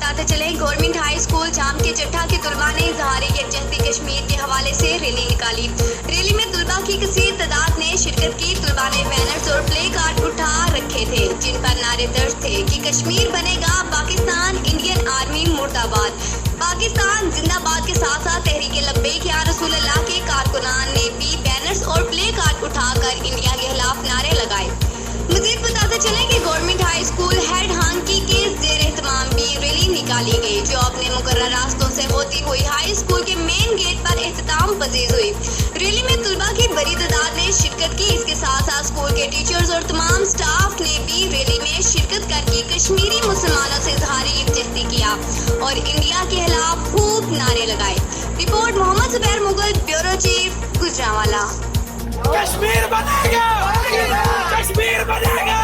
बताते चले, government high school जाम के चट्टा के तलबा ने इजहार यकजहती कश्मीर के हवाले से रैली निकाली। रैली में तलबा की कसीर तादाद ने शिरकत की। तलबा ने बैनर्स और प्ले कार्ड उठा रखे थे जिन पर नारे दर्ज थे कि कश्मीर बनेगा पाकिस्तान, इंडियन आर्मी मुर्दाबाद, पाकिस्तान जिंदाबाद के साथ साथ तहरीक लब्बैक या रसूल अल्लाह के कारकुनान ने भी बैनर्स और प्ले कार्ड उठाकर इंडिया के खिलाफ नारे लगाए। मजीद बताते चले कि government high school head hockey के जेर एहतमाम भी रैली निकाली गई जो अपने मुकर्रर रास्तों से होती हुई हाई स्कूल के मेन गेट पर एहतमाम पजीज हुई। रैली में तलबा की बड़ी तादाद ने शिरकत की। इसके साथ साथ स्कूल के टीचर्स और तमाम स्टाफ ने भी रैली में शिरकत करके कश्मीरी मुसलमानों से इजहार यकजहती किया और इंडिया के खिलाफ खूब नारे लगाए। Report Mohammad Zubair Mughal, bureau chief, Gujranwala. Kashmir बनेगा, कश्मीर बनेगा।